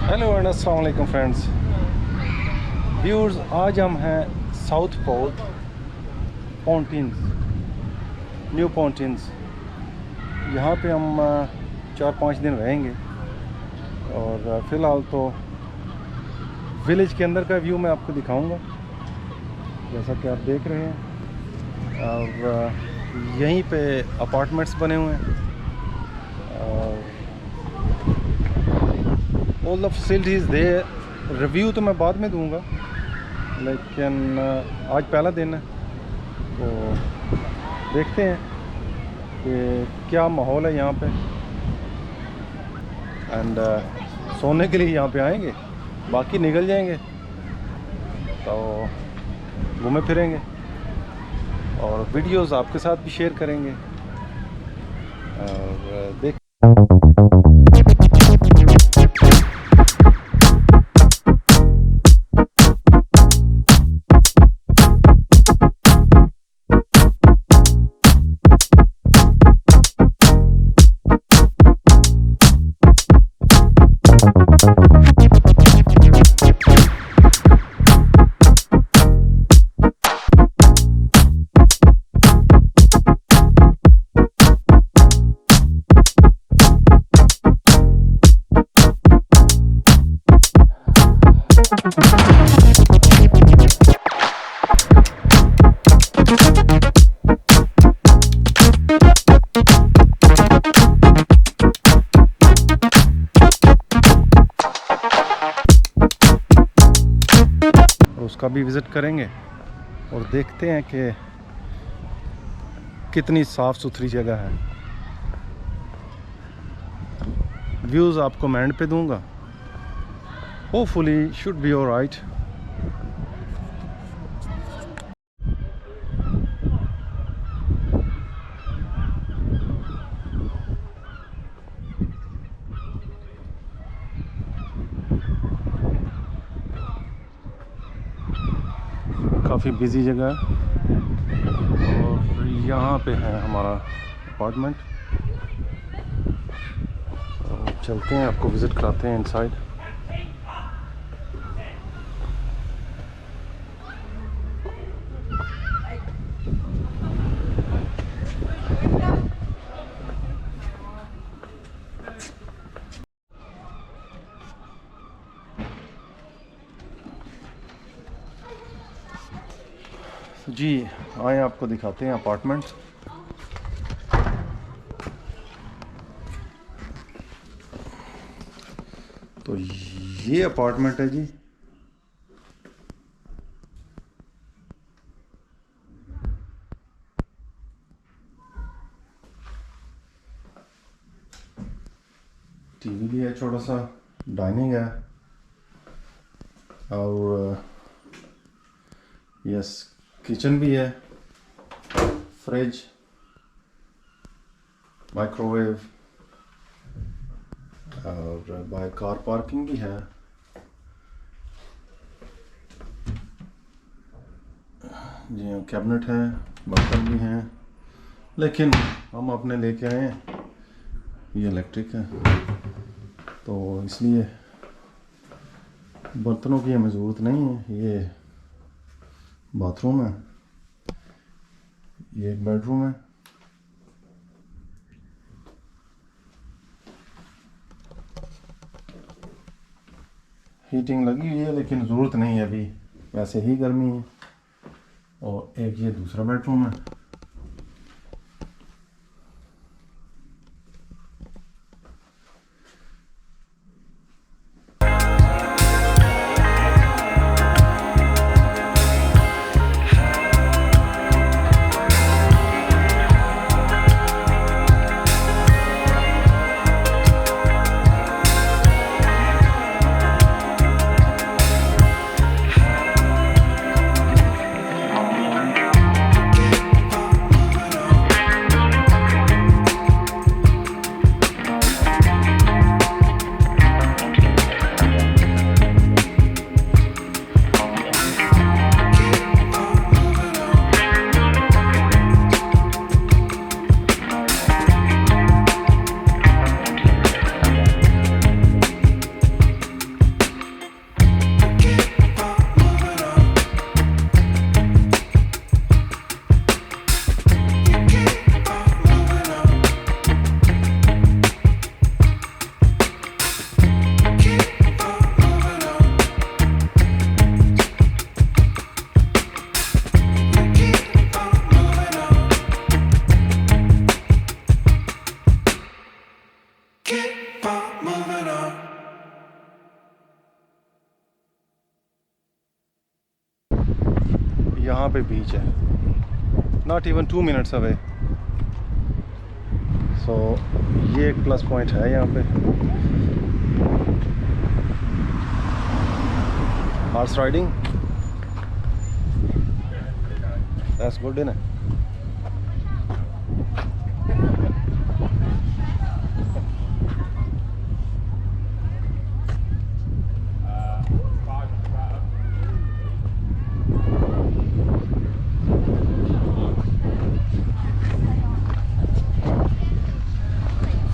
Hello and अस्सलाम वालेकुम friends viewers. आज हम हैं साउथ पोर्ट पॉन्टिन्स, न्यू पॉन्टिन्स। यहाँ पे हम 4-5 दिन रहेंगे और फ़िलहाल तो विलेज के अंदर का व्यू मैं आपको दिखाऊंगा, जैसा कि आप देख रहे हैं। और यहीं पे अपार्टमेंट्स बने हुए हैं। All the facilities they. Review तो मैं बाद में दूंगा, लेकिन आज पहला दिन है तो देखते हैं कि क्या माहौल है यहाँ पे। एंड सोने के लिए यहाँ पे आएंगे, बाकी निकल जाएंगे तो घूमे फिरेंगे और वीडियोस आपके साथ भी शेयर करेंगे। और देख उसका भी विज़िट करेंगे और देखते हैं कि कितनी साफ़ सुथरी जगह है। व्यूज़ आपको मैं एंड पे दूंगा। Hopefully should be alright. काफ़ी बिजी जगह है और यहाँ पे है हमारा अपार्टमेंट। तो चलते हैं, आपको विज़िट कराते हैं इनसाइड। जी आए, आपको दिखाते हैं अपार्टमेंट। तो ये अपार्टमेंट है जी। टीवी भी है, छोटा सा डाइनिंग है और यस किचन भी है, फ्रिज, माइक्रोवेव और बाय कार पार्किंग भी है। जी हाँ, कैबिनेट है, बर्तन भी हैं, लेकिन हम अपने लेके आए हैं, ये इलेक्ट्रिक है तो इसलिए बर्तनों की हमें ज़रूरत नहीं है। ये बाथरूम है, ये एक बेडरूम है। हीटिंग लगी हुई है लेकिन ज़रूरत नहीं है अभी, वैसे ही गर्मी है। और एक ये दूसरा बेडरूम है। यहाँ पे बीच है, नॉट इवन 2 minutes अवे। सो ये एक प्लस पॉइंट है यहाँ पे। Horse riding, that's good enough.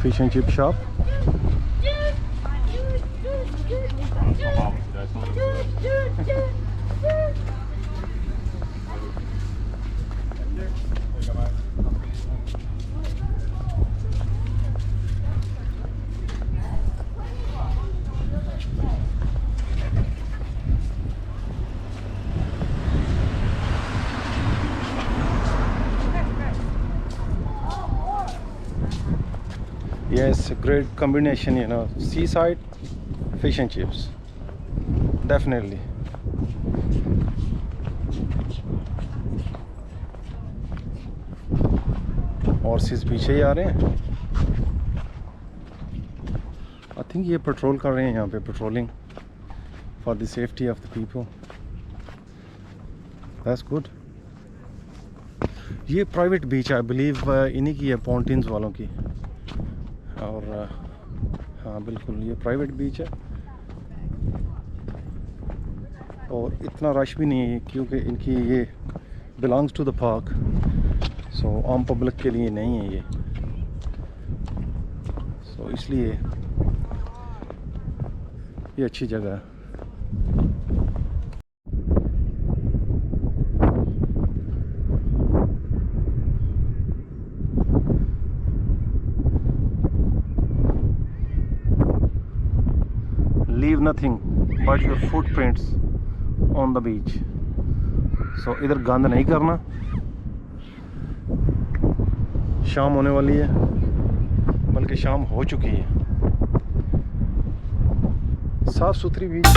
Fish and chip shop. Yes, a great combination, you know, seaside, fish and chips, definitely. Horses पीछे ही आ रहे हैं। आई थिंक ये पेट्रोल कर रहे हैं यहाँ पे, patrolling for the safety of the people. That's good. ये प्राइवेट बीच आई बिलीव इन्हीं की है, पॉन्टिन्स वालों की। और हाँ बिल्कुल ये प्राइवेट बीच है और इतना रश भी नहीं है क्योंकि इनकी ये बिलोंग्स टू द पार्क, सो आम पब्लिक के लिए नहीं है ये, सो इसलिए ये अच्छी जगह है। Leave nothing but your footprints on the beach. So इधर गंद नहीं करना। शाम होने वाली है, बल्कि शाम हो चुकी है। साफ सुथरी बीच।